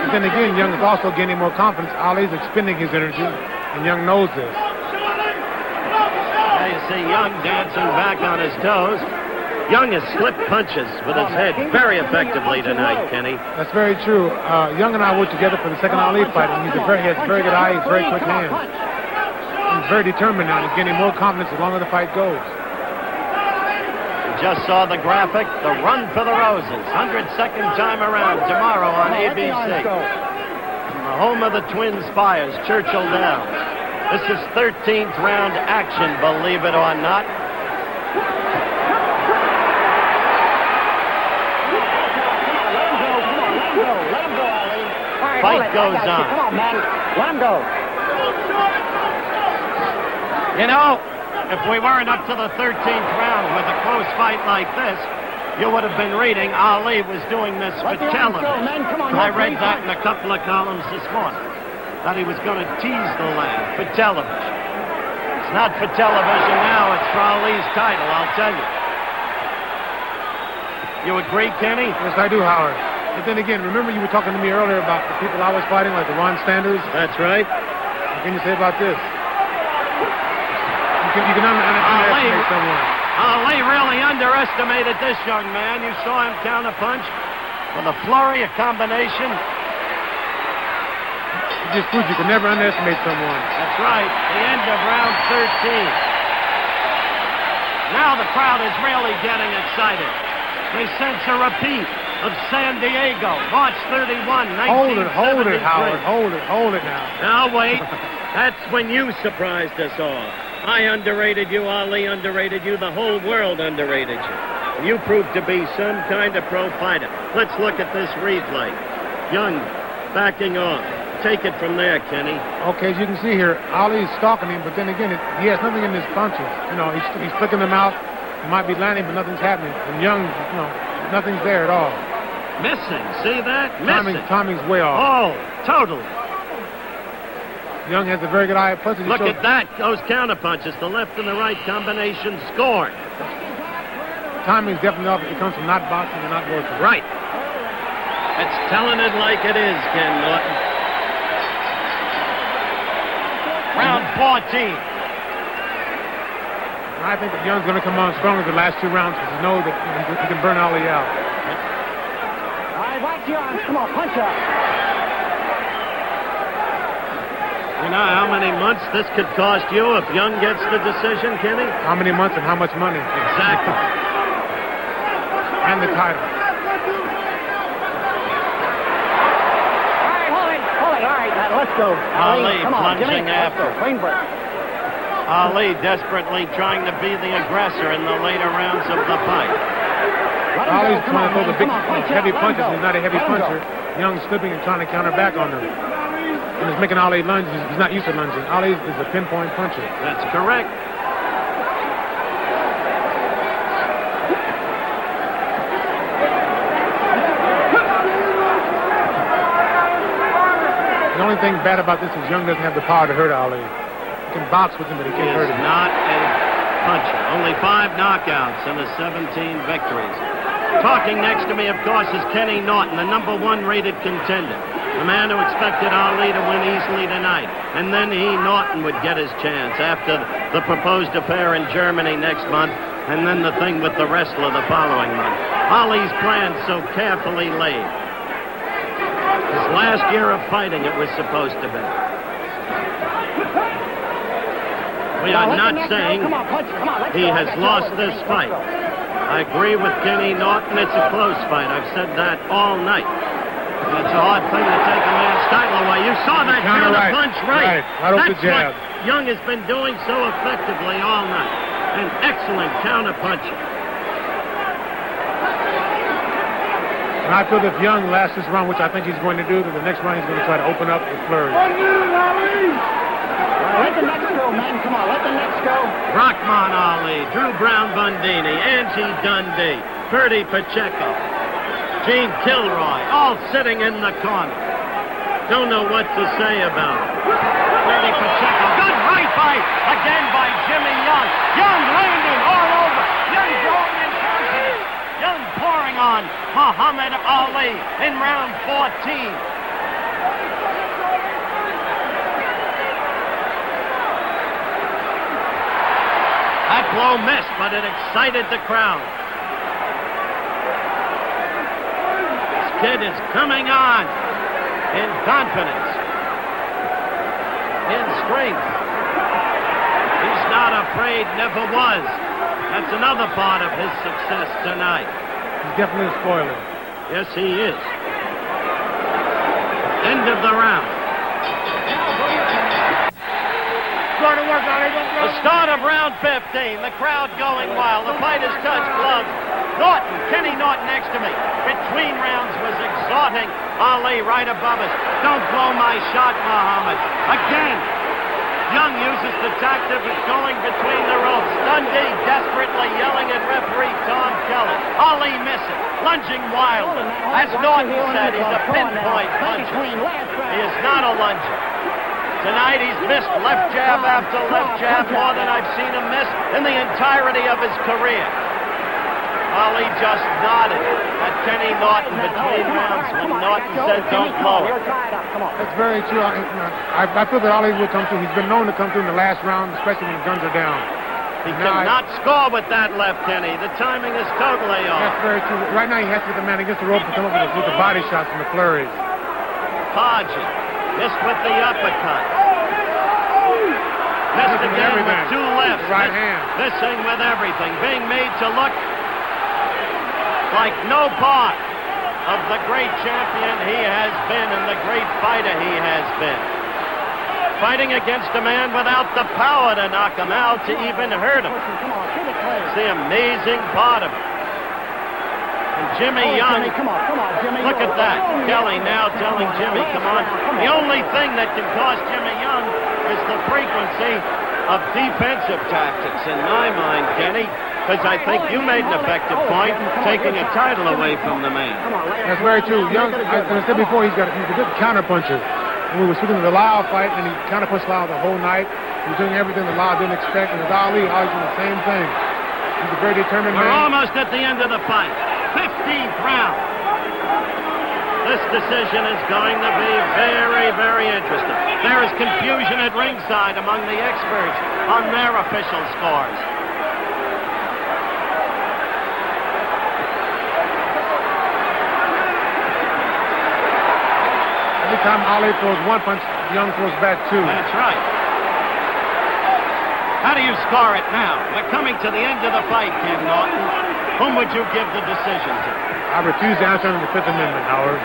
But then again, Young is also gaining more confidence. Ali's expending his energy, and Young knows this. Now you see Young dancing back on his toes. Young has slipped punches with his head very effectively tonight, Kenny. That's very true. Young and I worked together for the second Ali fight, and he has a very good eye. He's very quick hands. He's very determined now. He's gaining more confidence the longer the fight goes. You just saw the graphic, the Run for the Roses, 102nd time around tomorrow on ABC. The home of the Twin Spires, Churchill Downs. This is 13th round action, believe it or not. Fight goes on. Come on, man. Let him go. You know, if we weren't up to the 13th round with a close fight like this, you would have been reading Ali was doing this for television. I read that in a couple of columns this morning, that he was going to tease the lad for television. It's not for television now, it's for Ali's title, I'll tell you. You agree, Kenny? Yes, I do, Howard. But then again, remember you were talking to me earlier about the people I was fighting, like the Ron Standers? That's right. What can you say about this? You can underestimate someone. Ali really underestimated this young man. You saw him counterpunch with a flurry, a combination. It just proves you can never underestimate someone. That's right. The end of round 13. Now the crowd is really getting excited. They sense a repeat of San Diego, March 31, 1973. Hold it, Howard. Hold it now. Now wait. That's when you surprised us all. I underrated you, Ali underrated you, the whole world underrated you. You proved to be some kind of pro fighter. Let's look at this replay. Young backing off. Take it from there, Kenny. Okay, as you can see here, Ali's stalking him, but then again, he has nothing in his punches. You know, he's flicking them out. He might be landing, but nothing's happening. And Young, you know, nothing's there at all. Missing. See that? Missing. Timing's way off. Oh, totally. Young has a very good eye. Plus, look at that. Those counterpunches. The left and the right combination scored. Timing's definitely off. It comes from not boxing and not working. Right. It's telling it like it is, Ken Norton. Round 14. I think that Young's going to come on stronger the last two rounds because he knows that he can burn Ali out. All right, watch your arms. Come on, punch up. You know how many months this could cost you if Young gets the decision, Kenny? How many months and how much money? Exactly. And the title. All right, hold it. All right, now let's go. Ali come on, plunging after. Clean break. Ali desperately trying to be the aggressor in the later rounds of the fight. Ali's trying to throw the big, heavy punches. He's not a heavy puncher. Young's slipping and trying to counter back on him. And he's making Ali lunge. He's not used to lunging. Ali is a pinpoint puncher. That's correct. The only thing bad about this is Young doesn't have the power to hurt Ali. He can box with him, but he can't hurt him. He is not a puncher. Only 5 knockouts and the 17 victories. Talking next to me, of course, is Kenny Norton, the #1 rated contender. The man who expected Ali to win easily tonight. And then Norton, would get his chance after the proposed affair in Germany next month, and then the thing with the wrestler the following month. Ali's plan so carefully laid. His last year of fighting, it was supposed to be. We are not saying he has lost this fight. I agree with Kenny Norton. It's a close fight. I've said that all night. It's a hard thing to take a man's title away. You saw that counter punch, right? Right off the jab. What Young has been doing so effectively all night. An excellent counter puncher. And I feel that if Young lasts this round, which I think he's going to do, that the next round he's going to try to open up with flurry. Let the next go, man. Come on, let the next go. Rahman Ali, Drew Brown Bundini, Angie Dundee, Bertie Pacheco, Gene Kilroy, all sitting in the corner. Don't know what to say about it. Bertie Pacheco, good right fight again by Jimmy Young. Young landing all over. Young going in confidence. Young pouring on Muhammad Ali in round 14. blow missed, but it excited the crowd. This kid is coming on in confidence, in strength. He's not afraid, never was. That's another part of his success tonight. He's definitely a spoiler. Yes, he is. End of the round. The start of round 15. The crowd going wild. The fighters touch gloves. Kenny Norton next to me. Between rounds was exhorting Ali right above us. Don't blow my shot, Muhammad. Again. Young uses the tactic of going between the ropes. Dundee desperately yelling at referee Tom Kelly. Ali missing, lunging wildly. As Norton said, he's a pinpoint puncher. He is not a lunger. Tonight he's missed left jab after left jab more than I've seen him miss in the entirety of his career. Ali just nodded at Kenny Norton between rounds when Norton said don't blow it. That's very true. I feel that Ali will come through. He's been known to come through in the last round, especially when the guns are down. He cannot score with that left, Kenny. The timing is totally off. That's very true. Right now he has to get the man against the rope to come up with the body shots and the flurries. Podgy missed with the uppercut. Missed again with two lefts. Right hand. Missing with everything. Being made to look like no part of the great champion he has been and the great fighter he has been. Fighting against a man without the power to knock him out, to even hurt him. It's the amazing part of it. And Jimmy Young, look at that. Kelly now telling Jimmy, come on. The only thing that can cost Jimmy Young is the frequency of defensive tactics, in my mind, Kenny. Because I think you made an effective point, taking a title away from the man. That's very true. Young, as I said before, he's a good counterpuncher. And we were speaking of the Lau fight, and he counterpunched Lau the whole night. He was doing everything the Lau didn't expect. And with Ali, Ali's doing the same thing. He's a very determined man. We're almost at the end of the fight. 15th round. This decision is going to be very, very interesting. There is confusion at ringside among the experts on their official scores. Every time Ali throws one punch, Young throws back two. That's right. How do you score it now? We're coming to the end of the fight, Ken Norton. Whom would you give the decision to? I refuse to answer under the Fifth Amendment, Howard.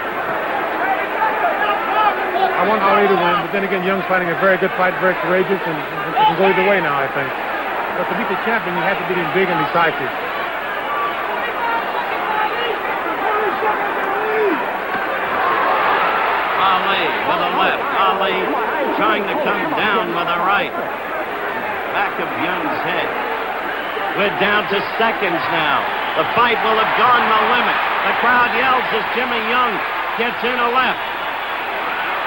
I want Ali to win, but then again, Young's fighting a very good fight, very courageous, and it can go either way now, I think. But to beat the champion, you have to beat him big and decisive. Ali with a left. Ali trying to come down with a right. Back of Young's head. We're down to seconds now. The fight will have gone the limit. The crowd yells as Jimmy Young gets in a left.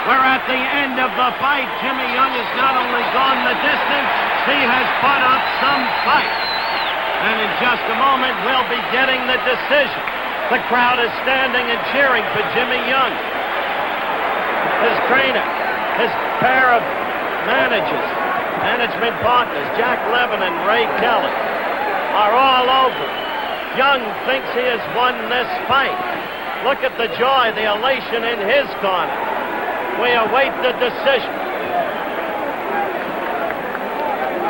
We're at the end of the fight. Jimmy Young has not only gone the distance, he has put up some fight. And in just a moment, we'll be getting the decision. The crowd is standing and cheering for Jimmy Young. His trainer, his pair of management partners, Jack Levin and Ray Kelly, are all over. Young thinks he has won this fight. Look at the joy, the elation in his corner. We await the decision.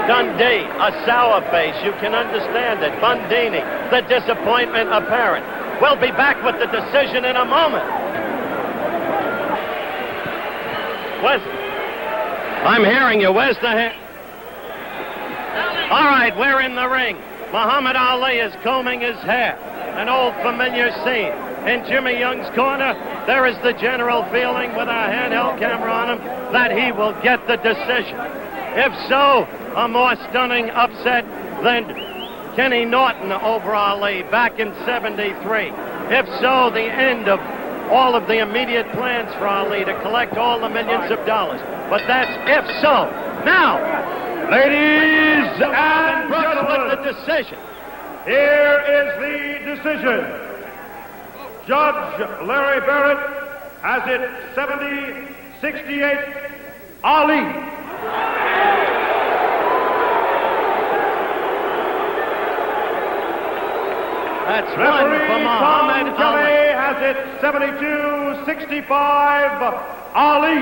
Dundee, a sour face, you can understand it. Bundini, the disappointment apparent. We'll be back with the decision in a moment. I'm hearing you. Where's the hand? All right, we're in the ring. Muhammad Ali is combing his hair. An old familiar scene. In Jimmy Young's corner, there is the general feeling with our handheld camera on him that he will get the decision. If so, a more stunning upset than Kenny Norton over Ali back in '73. If so, the end of all of the immediate plans for Ali to collect all the millions of dollars. But that's if so. Now, Ladies and Brooks gentlemen, with the decision. here is the decision. Judge Larry Barrett has it 70-68 Ali. That's one for Muhammad Ali. Has it 72-65, Ali.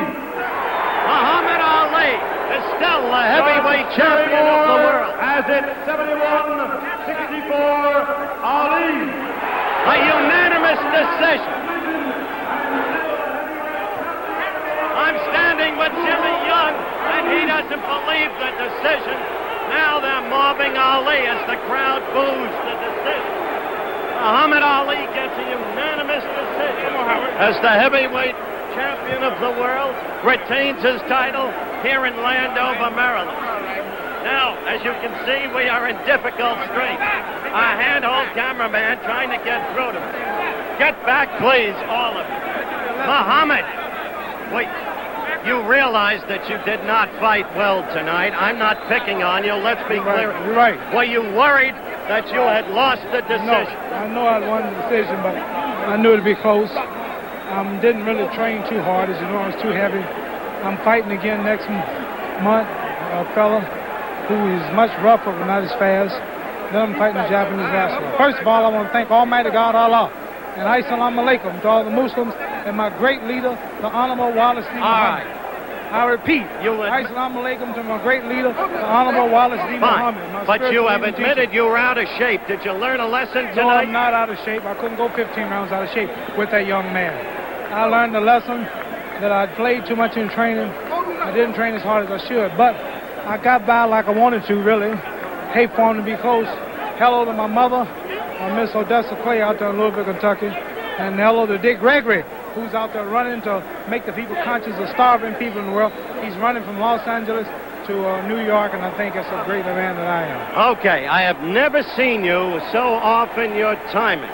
Muhammad Ali is still the heavyweight champion of the world. Has it 71-64, Ali. A unanimous decision. I'm standing with Jimmy Young, and he doesn't believe the decision. Now they're mobbing Ali as the crowd boos the decision. Muhammad Ali gets a unanimous decision as the heavyweight champion of the world, retains his title here in Landover, Maryland. Now, as you can see, we are in difficult straits. Our handhold cameraman trying to get through to us. Get back, please, all of you. Muhammad, wait. You realize that you did not fight well tonight. I'm not picking on you. Let's be clear. You're right. Were you worried that you had lost the decision? No, I know I won the decision, but I knew it'd be close. Didn't really train too hard. As you know, I was too heavy. I'm fighting again next month, a fella who is much rougher but not as fast. Then I'm fighting a Japanese wrestler. First of all, I want to thank Almighty God Allah and Assalamu Alaikum to all the Muslims and my great leader, the Honorable Wallace D. Muhammad. I repeat, Assalamu Alaikum to my great leader, the Honorable Wallace D. Muhammad. But you have admitted you were out of shape. Did you learn a lesson tonight? No, I'm not out of shape. I couldn't go 15 rounds out of shape with that young man. I learned the lesson that I played too much in training. I didn't train as hard as I should, but I got by like I wanted to, really. Hate for him to be close. Hello to my mother, Miss Odessa Clay out there in Louisville, Kentucky. And hello to Dick Gregory, who's out there running to make the people conscious of starving people in the world. He's running from Los Angeles to New York, and I think that's a greater man than I am. Okay, I have never seen you so off in your timing.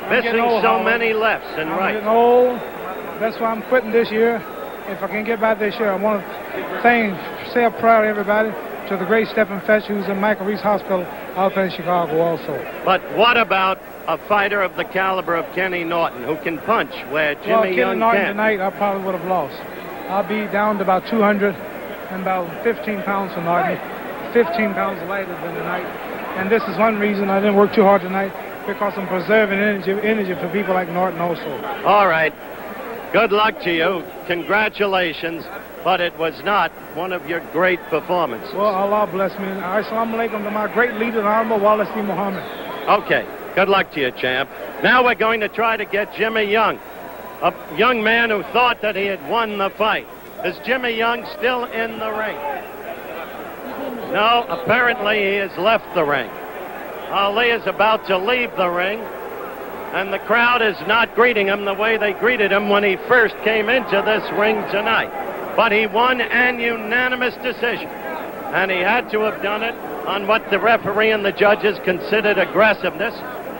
Missing so many lefts and rights. I'm getting old. That's why I'm quitting this year. If I can get by this year, I want to say a prayer to everybody, to the great Stephen Fetch, who's in Michael Reese Hospital out there in Chicago also. But what about a fighter of the caliber of Kenny Norton, who can punch where Jimmy Young Norton can't? Tonight, I probably would have lost. I'll be down to about 200 and about 15 pounds for Norton, 15 pounds lighter than tonight. And this is one reason I didn't work too hard tonight, because I'm preserving energy for people like Norton also. All right. Good luck to you. Congratulations. But it was not one of your great performances. Well, Allah bless me. Assalamu alaikum to my great leader, the Honorable Wallace D. Muhammad. Okay. Good luck to you, champ. Now we're going to try to get Jimmy Young, a young man who thought that he had won the fight. Is Jimmy Young still in the ring? No, apparently he has left the ring. Ali is about to leave the ring, and the crowd is not greeting him the way they greeted him when he first came into this ring tonight. But he won an unanimous decision, and he had to have done it on what the referee and the judges considered aggressiveness.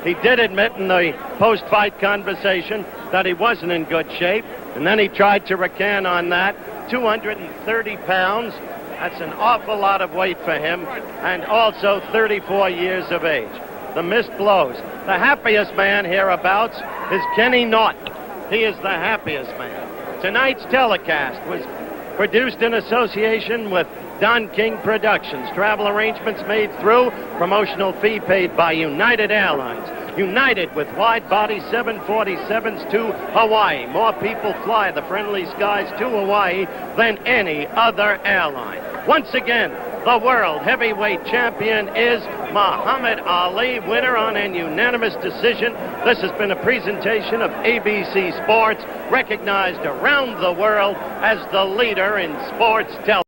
He did admit in the post-fight conversation that he wasn't in good shape, and then he tried to recant on that. 230 pounds, that's an awful lot of weight for him, and also 34 years of age. The missed blows. The happiest man hereabouts is Kenny Norton. He is the happiest man. Tonight's telecast was produced in association with Don King Productions. Travel arrangements made through promotional fee paid by United Airlines. United with wide-body 747s to Hawaii. More people fly the friendly skies to Hawaii than any other airline. Once again, the world heavyweight champion is Muhammad Ali, winner on an unanimous decision. This has been a presentation of ABC Sports, recognized around the world as the leader in sports television.